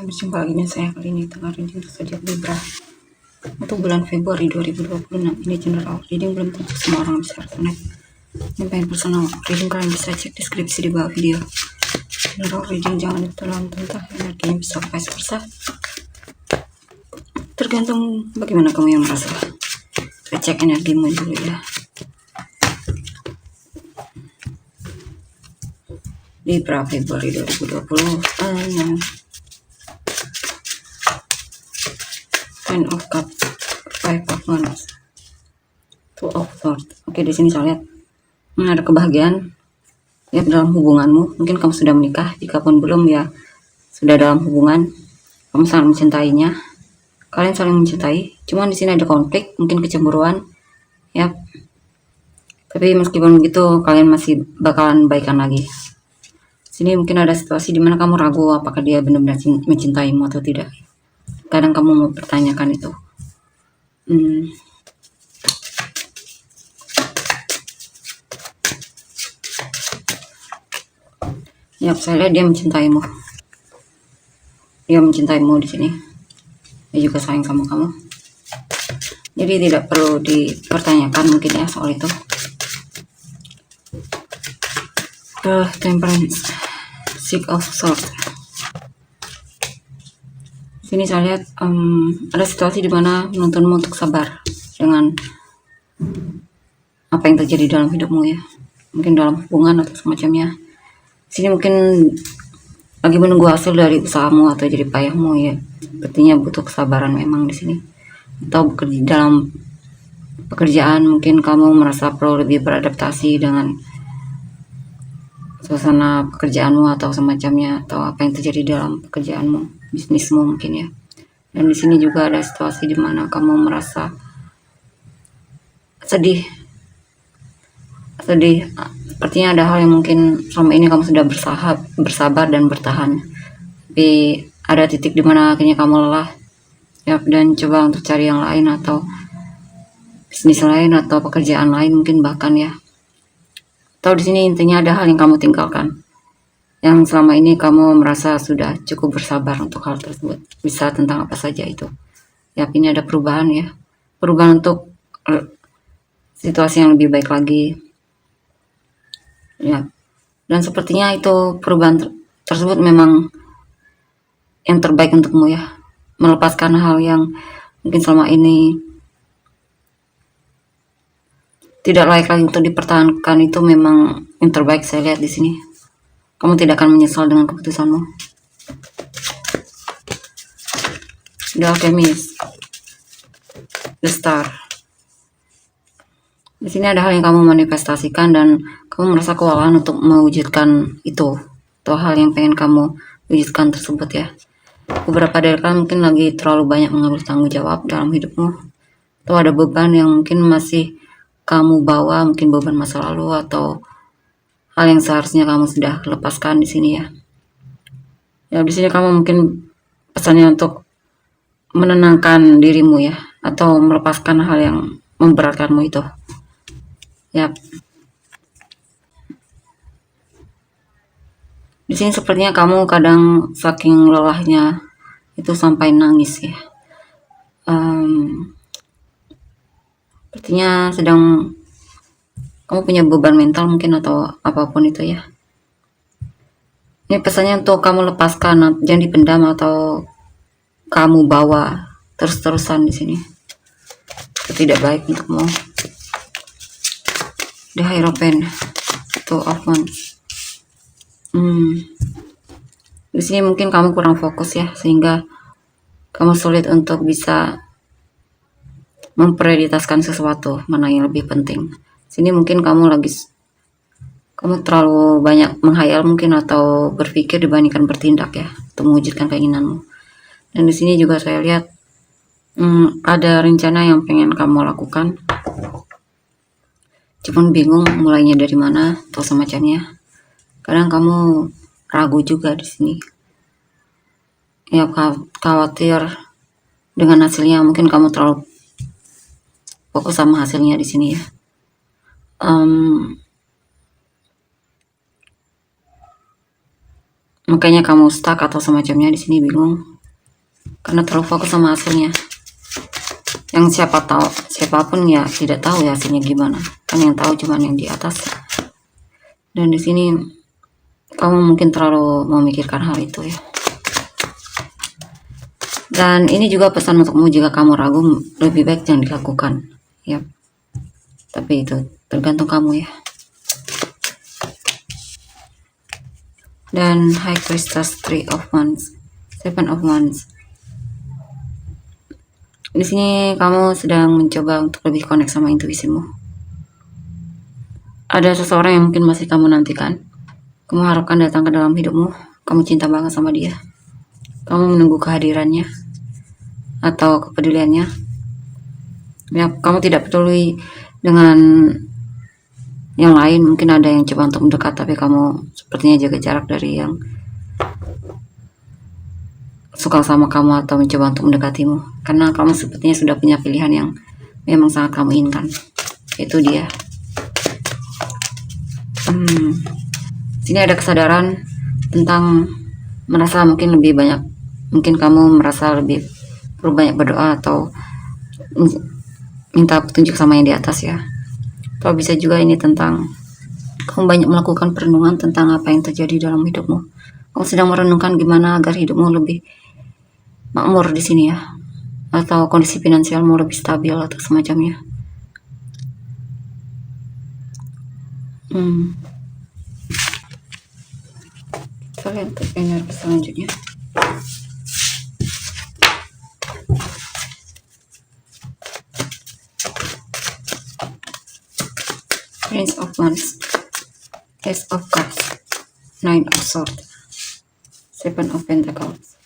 Berjumpa lagi dengan saya kali ini tanggal reading zodiak Libra untuk bulan Februari 2026. Ini general reading, belum tentu semua orang bisa resonate. Ini pengen personal reading, kalian bisa cek deskripsi di bawah video. General reading jangan ditelan mentah, energinya bisa vice versa, tergantung bagaimana kamu yang merasa. Kita cek energimu dulu ya. Libra Februari 2020. Ten of Cups, Five of Wands, Two of Swords. Oke, di sini saya lihat ada kebahagiaan ya dalam hubunganmu. Mungkin kamu sudah menikah, jika pun belum ya sudah dalam hubungan. Kamu sangat mencintainya, kalian saling mencintai. Cuman di sini ada konflik, mungkin kecemburuan ya. Tapi meskipun begitu kalian masih bakalan baikan lagi. Sini mungkin ada situasi dimana kamu ragu apakah dia benar-benar mencintaimu atau tidak. Kadang kamu mempertanyakan itu. Ya, saya lihat dia mencintaimu. Dia mencintaimu di sini. Dia juga sayang sama kamu. Jadi tidak perlu dipertanyakan mungkin ya soal itu. Temperance, Six of Swords. Sini saya lihat ada situasi dimana menuntunmu untuk sabar dengan apa yang terjadi dalam hidupmu ya, mungkin dalam hubungan atau semacamnya. Sini mungkin lagi menunggu hasil dari usahamu atau jadi payahmu ya. Sepertinya butuh kesabaran memang di sini. Atau bekerja dalam pekerjaan, mungkin kamu merasa perlu lebih beradaptasi dengan suasana pekerjaanmu atau semacamnya, atau apa yang terjadi dalam pekerjaanmu, bisnismu mungkin ya. Dan di sini juga ada situasi di mana kamu merasa sedih. Sepertinya ada hal yang mungkin selama ini kamu sudah bersabar dan bertahan, tapi ada titik di mana akhirnya kamu lelah ya, dan coba untuk cari yang lain atau bisnis lain atau pekerjaan lain mungkin bahkan ya. Atau di sini intinya ada hal yang kamu tinggalkan, yang selama ini kamu merasa sudah cukup bersabar untuk hal tersebut. Bisa tentang apa saja itu. Ya, ini ada perubahan ya. Perubahan untuk situasi yang lebih baik lagi. Ya. Dan sepertinya itu perubahan tersebut memang yang terbaik untukmu ya. Melepaskan hal yang mungkin selama ini tidak layak lagi untuk dipertahankan, itu memang yang terbaik saya lihat di sini. Kamu tidak akan menyesal dengan keputusanmu. The Alchemist, The Star. Di sini ada hal yang kamu manifestasikan dan kamu merasa kewalahan untuk mewujudkan itu, atau hal yang pengen kamu wujudkan tersebut ya. Beberapa dari kalian mungkin lagi terlalu banyak mengambil tanggung jawab dalam hidupmu, atau ada beban yang mungkin masih kamu bawa, mungkin beban masa lalu atau hal yang seharusnya kamu sudah lepaskan di sini ya. Ya, di sini kamu mungkin pesannya untuk menenangkan dirimu ya, atau melepaskan hal yang memberatkanmu itu. Ya. Di sini sepertinya kamu kadang saking lelahnya itu sampai nangis ya. Sepertinya sedang kamu punya beban mental mungkin atau apapun itu ya. Ini pesannya untuk kamu lepaskan, jangan dipendam atau kamu bawa terus-terusan di sini. Itu tidak baik untukmu. The Hierophant, Two of Wands. Di sini mungkin kamu kurang fokus ya, sehingga kamu sulit untuk bisa memprioritaskan sesuatu mana yang lebih penting. Sini mungkin kamu terlalu banyak menghayal mungkin atau berpikir dibandingkan bertindak ya, untuk mewujudkan keinginanmu. Dan di sini juga saya lihat ada rencana yang pengen kamu lakukan, cuman bingung mulainya dari mana atau semacamnya. Kadang kamu ragu juga di sini. Ya, khawatir dengan hasilnya, mungkin kamu terlalu fokus sama hasilnya di sini ya. Makanya kamu stuck atau semacamnya di sini, bingung. karena terlalu fokus sama hasilnya. Yang siapapun ya tidak tahu ya hasilnya gimana, kan yang tahu cuman yang di atas. Dan di sini kamu mungkin terlalu memikirkan hal itu ya. Dan ini juga pesan untukmu, jika kamu ragu lebih baik jangan dilakukan ya, tapi itu tergantung kamu ya. Dan High Priestess, 3 of Wands, 7 of Wands. Di sini kamu sedang mencoba untuk lebih connect sama intuisimu. Ada seseorang yang mungkin masih kamu nantikan, kamu harapkan datang ke dalam hidupmu, kamu cinta banget sama dia, kamu menunggu kehadirannya atau kepeduliannya ya. Kamu tidak peduli dengan yang lain, mungkin ada yang coba untuk mendekat, tapi kamu sepertinya jaga jarak dari yang suka sama kamu atau mencoba untuk mendekatimu, karena kamu sepertinya sudah punya pilihan yang memang sangat kamu inginkan. Itu dia. Sini ada kesadaran tentang merasa mungkin lebih banyak, mungkin kamu merasa lebih perlu banyak berdoa atau minta petunjuk sama yang di atas ya. Atau bisa juga ini tentang kamu banyak melakukan perenungan tentang apa yang terjadi dalam hidupmu. Kamu sedang merenungkan gimana agar hidupmu lebih makmur di sini ya, atau kondisi finansialmu lebih stabil atau semacamnya. Kita lihat untuk energi selanjutnya. Prince of Wands, Ace of Cups, 9 of Swords, 7 of Pentacles,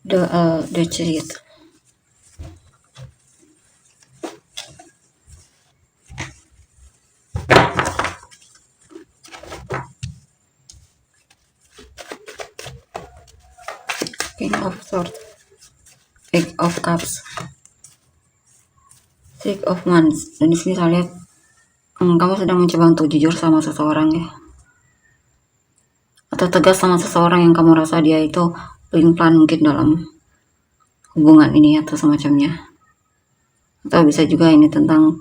the Chariot, King of Swords, 8 of Cups, 6 of Wands. Dan di sini saya lihat kamu sedang mencoba untuk jujur sama seseorang ya, atau tegas sama seseorang yang kamu rasa dia itu pelin-pelan mungkin dalam hubungan ini atau semacamnya. Atau bisa juga ini tentang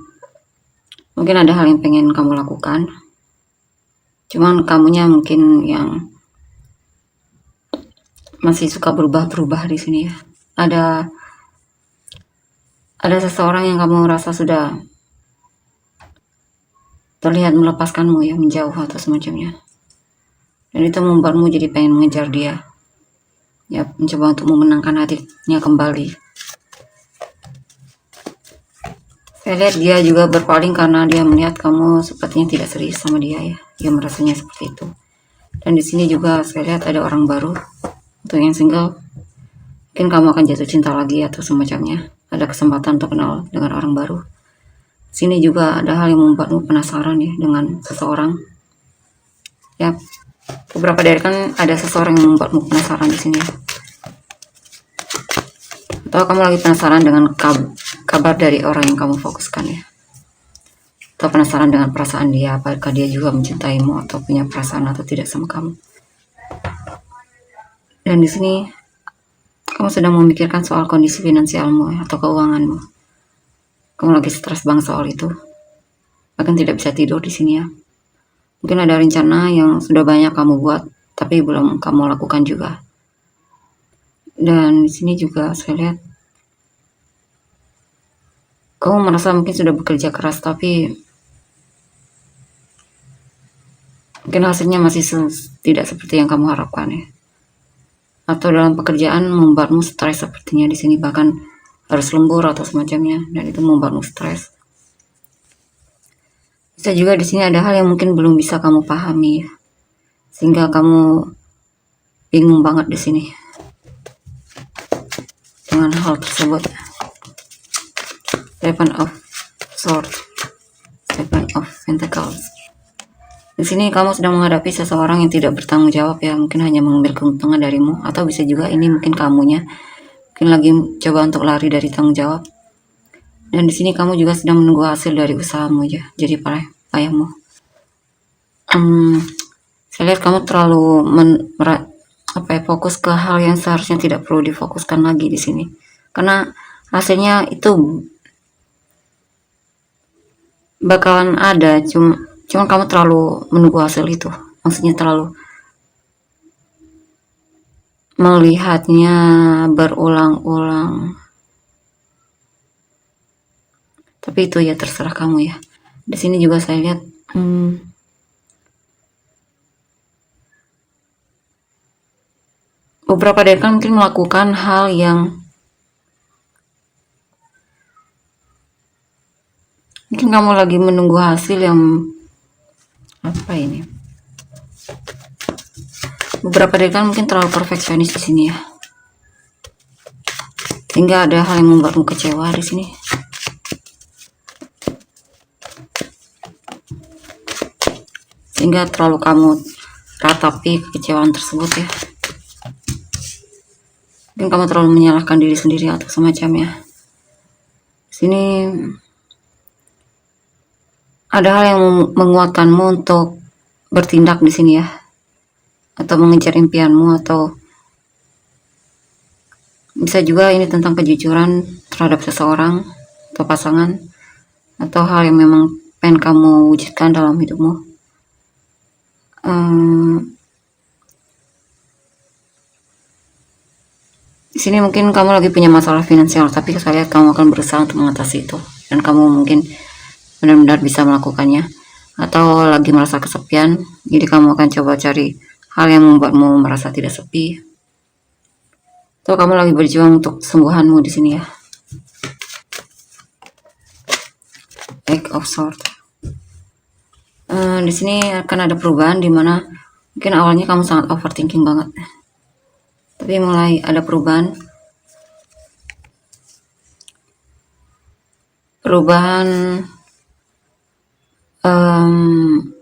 mungkin ada hal yang pengen kamu lakukan, cuman kamunya mungkin yang masih suka berubah-berubah di sini ya. Ada seseorang yang kamu rasa sudah terlihat melepaskanmu ya, menjauh atau semacamnya, dan itu membuatmu jadi pengen mengejar dia ya, mencoba untuk memenangkan hatinya kembali. Saya lihat dia juga berpaling karena dia melihat kamu sepertinya tidak serius sama dia ya, dia merasanya seperti itu. Dan di sini juga saya lihat ada orang baru. Untuk yang single, mungkin kamu akan jatuh cinta lagi atau semacamnya, ada kesempatan untuk kenal dengan orang baru. Sini juga ada hal yang membuatmu penasaran ya dengan seseorang ya. Beberapa dari kan ada seseorang yang membuatmu penasaran di sini ya. Atau kamu lagi penasaran dengan kabar dari orang yang kamu fokuskan ya, atau penasaran dengan perasaan dia, apakah dia juga mencintaimu atau punya perasaan atau tidak sama kamu. Dan di sini kamu sedang memikirkan soal kondisi finansialmu ya, atau keuanganmu. Kamu lagi stres banget soal itu, bahkan tidak bisa tidur di sini ya. Mungkin ada rencana yang sudah banyak kamu buat tapi belum kamu lakukan juga. Dan di sini juga saya lihat kamu merasa mungkin sudah bekerja keras tapi mungkin hasilnya masih tidak seperti yang kamu harapkan ya. Atau dalam pekerjaan membuatmu stres sepertinya di sini, bahkan harus lembur atau semacamnya, dan itu membuatmu stres. Bisa juga di sini ada hal yang mungkin belum bisa kamu pahami, sehingga kamu bingung banget di sini dengan hal tersebut. 7 of Swords, 7 of Pentacles. Di sini kamu sedang menghadapi seseorang yang tidak bertanggung jawab ya, mungkin hanya mengambil keuntungan darimu, atau bisa juga ini mungkin kamunya mungkin lagi coba untuk lari dari tanggung jawab. Dan di sini kamu juga sedang menunggu hasil dari usahamu ya, jadi payahmu. Saya lihat kamu terlalu fokus ke hal yang seharusnya tidak perlu difokuskan lagi di sini, karena hasilnya itu bakalan ada, cuma kamu terlalu menunggu hasil itu, maksudnya terlalu melihatnya berulang-ulang. Tapi itu ya terserah kamu ya. Di sini juga saya lihat beberapa dari kamu mungkin melakukan hal yang mungkin kamu lagi menunggu hasil yang apa ini. Beberapa dari kamu mungkin terlalu perfeksionis di sini ya, sehingga ada hal yang membuatmu kecewa di sini. Sehingga terlalu kamu ratapi kekecewaan tersebut ya. Mungkin kamu terlalu menyalahkan diri sendiri atau semacamnya. Sini ada hal yang menguatkanmu untuk bertindak di sini ya, atau mengejar impianmu, atau bisa juga ini tentang kejujuran terhadap seseorang atau pasangan, atau hal yang memang pengen kamu wujudkan dalam hidupmu. Di sini mungkin kamu lagi punya masalah finansial, tapi saya lihat kamu akan berusaha untuk mengatasi itu, dan kamu mungkin benar-benar bisa melakukannya. Atau lagi merasa kesepian, jadi kamu akan coba cari hal yang membuatmu merasa tidak sepi. Atau kamu lagi berjuang untuk kesembuhanmu di sini ya. Eight of Swords. Di sini akan ada perubahan di mana mungkin awalnya kamu sangat overthinking banget, tapi mulai ada perubahan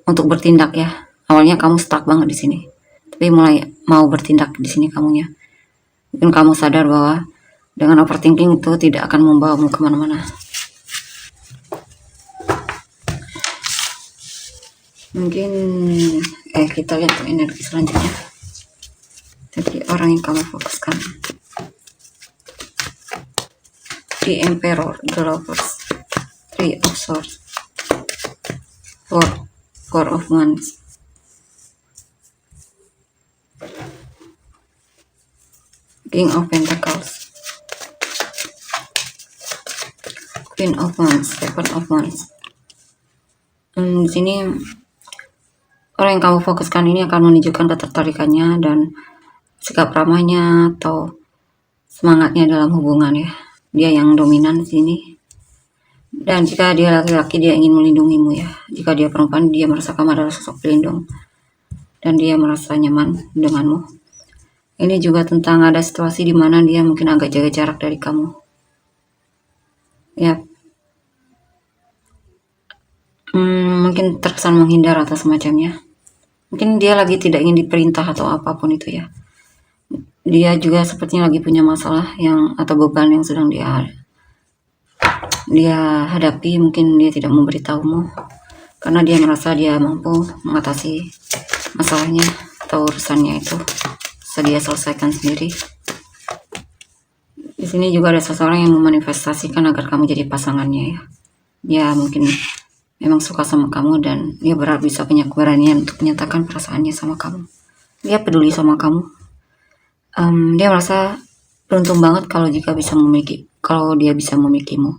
untuk bertindak ya. Awalnya kamu stuck banget di sini, tapi mulai mau bertindak di sini kamunya. Mungkin kamu sadar bahwa dengan overthinking itu tidak akan membawamu kemana-mana. Mungkin kita lihat energi selanjutnya. Jadi orang yang kamu fokuskan. The Emperor, The Lovers, Three of Swords, Four of Wands, King of Pentacles, Queen of Wands, Seven of Wands. Di sini orang yang kamu fokuskan ini akan menunjukkan ketertarikannya dan sikap ramahnya atau semangatnya dalam hubungan ya. Dia yang dominan di sini. Dan jika dia laki-laki, dia ingin melindungimu ya. Jika dia perempuan, dia merasa kamu adalah sosok pelindung dan dia merasa nyaman denganmu. Ini juga tentang ada situasi di mana dia mungkin agak jaga jarak dari kamu. Ya. Mungkin terkesan menghindar atau semacamnya. Mungkin dia lagi tidak ingin diperintah atau apapun itu ya. Dia juga sepertinya lagi punya masalah atau beban yang sedang dia hadapi. Mungkin dia tidak memberitahumu karena dia merasa dia mampu mengatasi masalahnya atau urusannya itu bisa dia selesaikan sendiri. Di sini juga ada seseorang yang memanifestasikan agar kamu jadi pasangannya ya. Dia mungkin memang suka sama kamu dan dia bisa punya keberanian untuk menyatakan perasaannya sama kamu. Dia peduli sama kamu. Dia merasa beruntung banget kalau dia bisa memilikimu.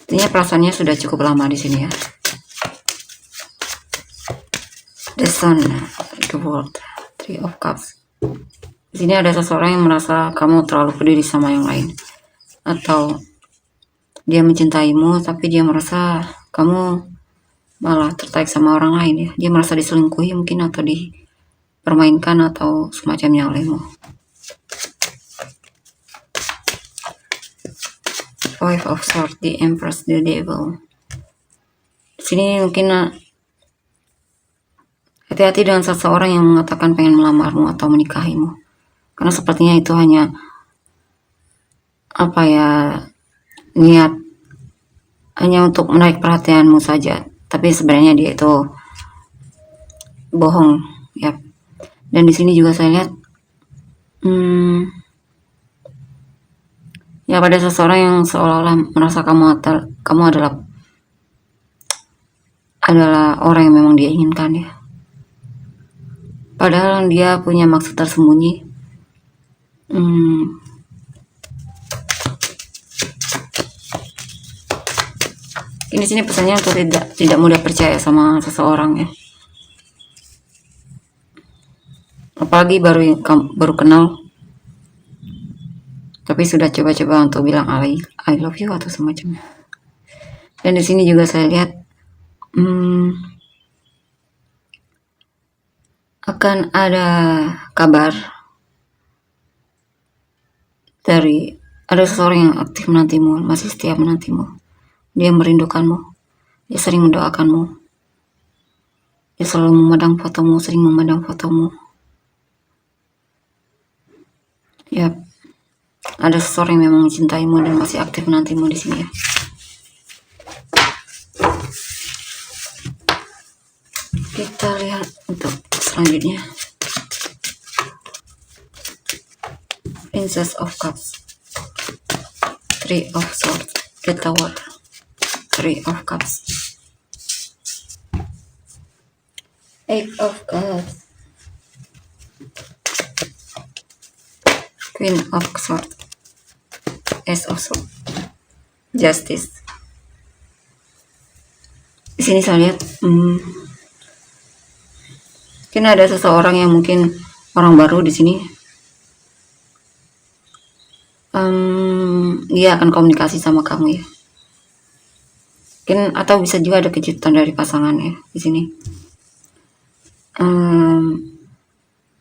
Artinya perasaannya sudah cukup lama di sini ya. The Sun, The World, Three of Cups. Di sini ada seseorang yang merasa kamu terlalu peduli sama yang lain, atau dia mencintaimu tapi dia merasa kamu malah tertarik sama orang lain ya. Dia merasa diselingkuhi mungkin atau dipermainkan atau semacamnya olehmu. Five of Swords, The Empress, The Devil. Di sini mungkin hati-hati dengan seseorang yang mengatakan pengen melamarmu atau menikahimu. Karena sepertinya itu hanya niat hanya untuk menarik perhatianmu saja. tapi sebenarnya dia itu bohong ya. Dan di sini juga saya lihat ya pada seseorang yang seolah-olah merasa kamu adalah orang yang memang dia inginkan ya. Padahal dia punya maksud tersembunyi. Ini sini pesannya untuk tidak mudah percaya sama seseorang ya. Apalagi baru kenal, tapi sudah coba-coba untuk bilang I love you atau semacamnya. Dan di sini juga saya lihat akan ada kabar dari ada seseorang yang aktif menantimu, masih setia menantimu. Dia merindukanmu, dia sering mendoakanmu, dia selalu sering memandang fotomu. Ya, ada seseorang yang memang mencintaimu dan masih aktif menantimu di sini ya. Kita lihat untuk selanjutnya. Princess of Cups, Three of Swords, The Tower, Three of Cups, Eight of Cups, Queen of Swords, Ace of Swords, Justice. Di sini saya lihat mungkin ada seseorang yang mungkin orang baru di sini. Dia akan komunikasi sama kamu ya. Mungkin atau bisa juga ada kejutan dari pasangan ya di sini.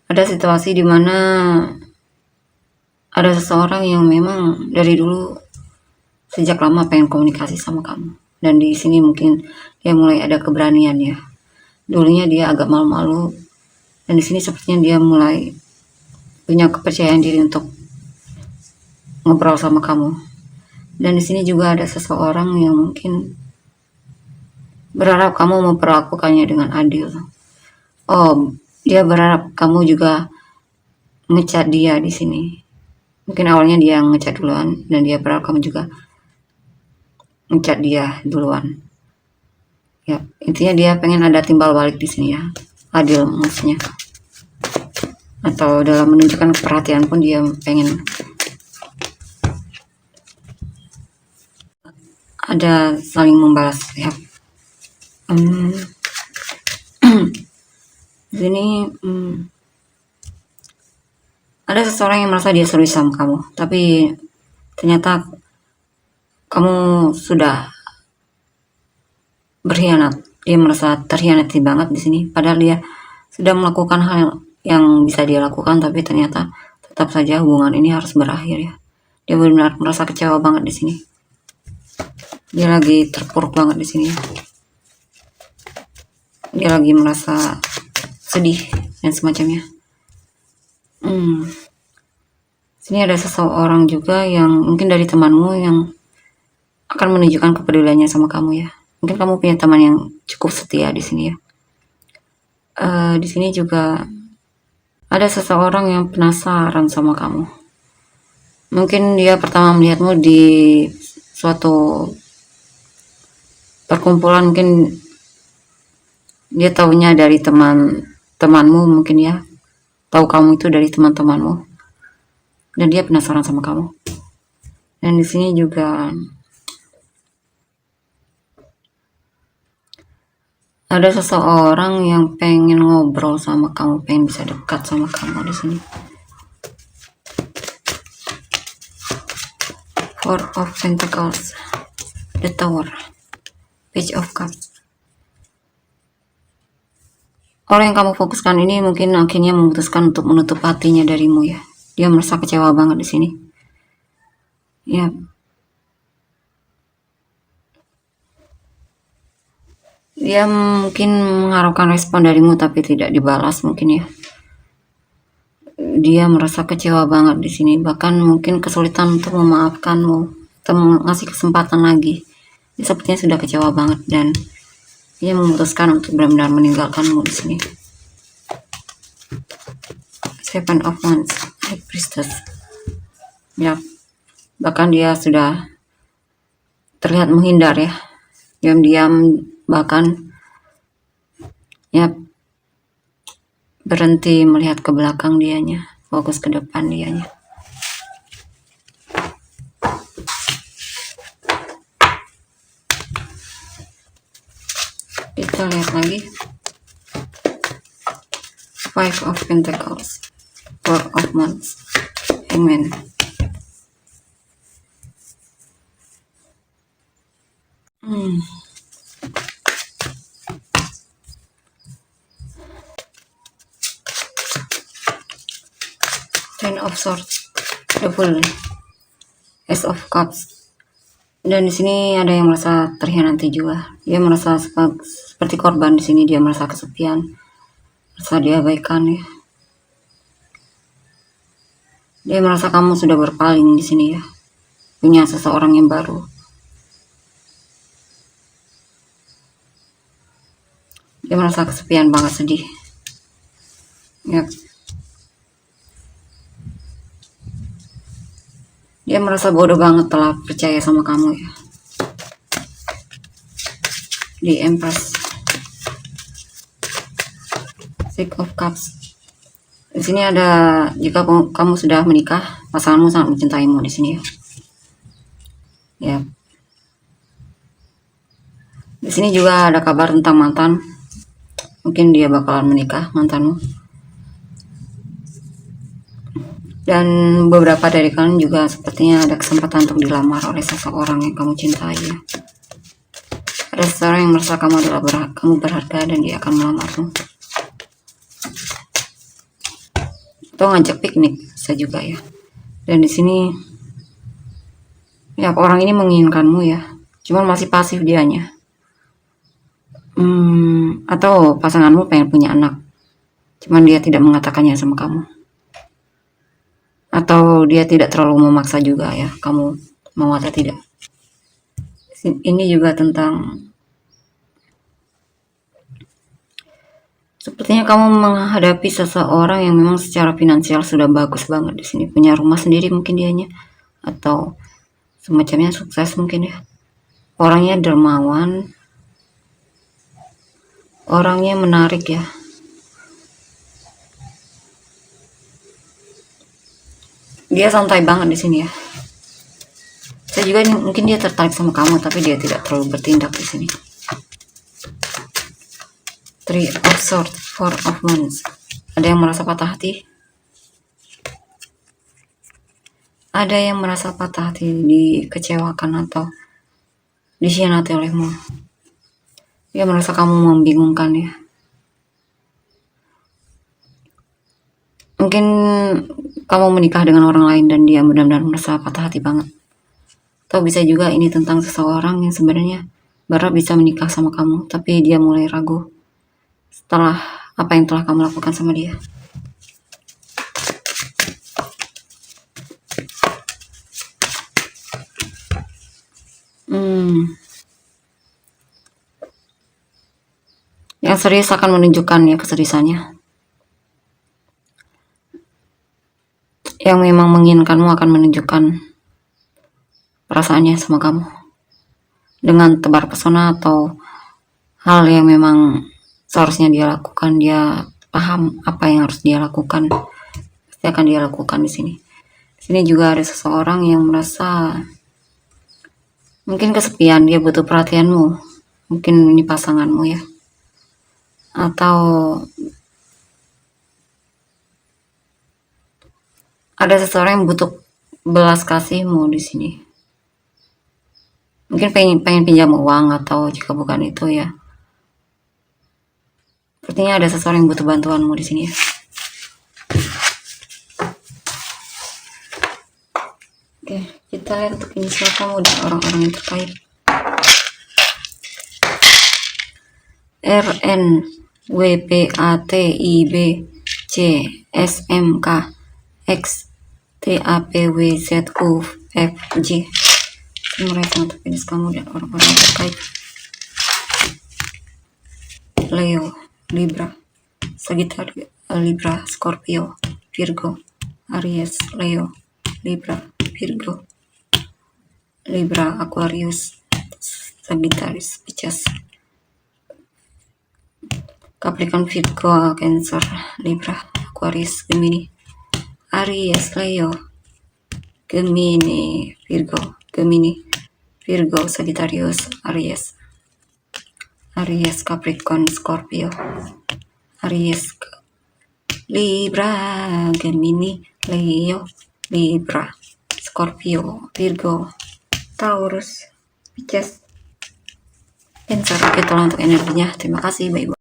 Ada situasi di mana ada seseorang yang memang dari dulu sejak lama pengen komunikasi sama kamu. Dan di sini mungkin dia mulai ada keberanian ya. Dulunya dia agak malu-malu, dan di sini sepertinya dia mulai punya kepercayaan diri untuk ngobrol sama kamu. Dan di sini juga ada seseorang yang mungkin berharap kamu memperlakukannya dengan adil. Dia berharap kamu juga ngecat dia di sini. Mungkin awalnya dia ngecat duluan, dan dia berharap kamu juga ngecat dia duluan. Ya, intinya dia pengen ada timbal balik di sini ya, adil maksudnya. Atau dalam menunjukkan perhatian pun dia pengen ada saling membalas ya. Di sini ada seseorang yang merasa dia serius sama kamu, tapi ternyata kamu sudah berkhianat. Dia merasa terkhianati banget di sini, padahal dia sudah melakukan hal yang bisa dia lakukan, tapi ternyata tetap saja hubungan ini harus berakhir ya. Dia benar-benar merasa kecewa banget di sini. Dia lagi terpuruk banget di sini ya. Dia lagi merasa sedih dan semacamnya. Sini ada seseorang juga yang mungkin dari temanmu yang akan menunjukkan kepeduliannya sama kamu ya. Mungkin kamu punya teman yang cukup setia di sini ya. Di sini juga ada seseorang yang penasaran sama kamu. Mungkin dia pertama melihatmu di suatu perkumpulan, mungkin dia tahunya dari temanmu mungkin ya. Tahu kamu itu dari teman-temanmu. Dan dia penasaran sama kamu. Dan di sini juga ada seseorang yang pengen ngobrol sama kamu, pengen bisa dekat sama kamu di sini. Four of Pentacles, The Tower, Page of Cups. Orang yang kamu fokuskan ini mungkin akhirnya memutuskan untuk menutup hatinya darimu ya. Dia merasa kecewa banget di sini. Ya. Dia mungkin mengharapkan respon darimu tapi tidak dibalas mungkin ya. Dia merasa kecewa banget di sini, bahkan mungkin kesulitan untuk memaafkanmu, atau ngasih kesempatan lagi. Dia sepertinya sudah kecewa banget, dan Dia memutuskan untuk benar-benar meninggalkanmu di sini. Seven of Wands, High Priestess. Ya, bahkan dia sudah terlihat menghindar ya, diam-diam, bahkan ya berhenti melihat ke belakang dianya, fokus ke depan dianya. Kita lihat lagi. Five of Pentacles, Four of Wands, Hangman. Ten of Swords, the Fool, Ace of Cups. Dan di sini ada yang merasa terhianati juga. Dia merasa seperti korban di sini. Dia merasa kesepian, merasa diabaikan ya. Dia merasa kamu sudah berpaling di sini ya, punya seseorang yang baru. Dia merasa kesepian banget, sedih. Ya. Dia merasa bodoh banget telah percaya sama kamu ya. Di Empress, Six of Cups. Di sini ada, jika kamu sudah menikah, pasanganmu sangat mencintaimu di sini ya. Ya. Di sini juga ada kabar tentang mantan. Mungkin dia bakalan menikah, mantanmu. Dan beberapa dari kalian juga sepertinya ada kesempatan untuk dilamar oleh seseorang yang kamu cintai ya. Ada seseorang yang merasa kamu adalah kamu berharga dan dia akan melamarmu. Atau ngajak piknik bisa juga ya. Dan di sini ya orang ini menginginkanmu ya, cuman masih pasif dianya. Atau pasanganmu pengen punya anak, cuman dia tidak mengatakannya sama kamu. Atau dia tidak terlalu memaksa juga ya, kamu mau atau tidak. Ini juga tentang sepertinya kamu menghadapi seseorang yang memang secara finansial sudah bagus banget di sini, punya rumah sendiri mungkin dianya, atau semacamnya sukses mungkin ya. Orangnya dermawan, orangnya menarik ya. Dia santai banget di sini ya. Saya juga mungkin dia tertarik sama kamu, tapi dia tidak terlalu bertindak di sini. Three of Swords, Four of Wands. Ada yang merasa patah hati. Ada yang merasa patah hati, dikecewakan atau dikhianati olehmu. Dia merasa kamu membingungkan ya. Mungkin kamu menikah dengan orang lain dan dia benar-benar merasa patah hati banget. Atau bisa juga ini tentang seseorang yang sebenarnya baru bisa menikah sama kamu, tapi dia mulai ragu setelah apa yang telah kamu lakukan sama dia. Yang serius akan menunjukkan ya keseriusannya. Yang memang menginginkanmu akan menunjukkan perasaannya sama kamu dengan tebar pesona atau hal yang memang seharusnya dia lakukan. Dia paham apa yang harus dia lakukan, pasti akan dia lakukan di sini. Di sini juga ada seseorang yang merasa mungkin kesepian, dia butuh perhatianmu. Mungkin ini pasanganmu ya, atau ada seseorang yang butuh belas kasihmu di sini. Mungkin pengen pinjam uang, atau jika bukan itu ya, sepertinya ada seseorang yang butuh bantuanmu di sini ya. Oke, kita lihat untuk inisial kamu dan orang-orang yang terkait. RN, WPATIB, C, SMK, X, TAPWZUFG. Mereka untuk penis kamu dan orang-orang terkait. Leo, Libra, Sagittarius, Libra, Scorpio, Virgo, Aries, Leo, Libra, Virgo, Libra, Aquarius, Sagittarius, Pisces, Capricorn, Virgo, Cancer, Libra, Aquarius, Gemini, Aries, Leo, Gemini, Virgo, Sagittarius, Aries, Capricorn, Scorpio, Aries, Libra, Gemini, Leo, Libra, Scorpio, Virgo, Taurus, Pisces, Cancer. Oke, tolong untuk energinya. Terima kasih, bye-bye.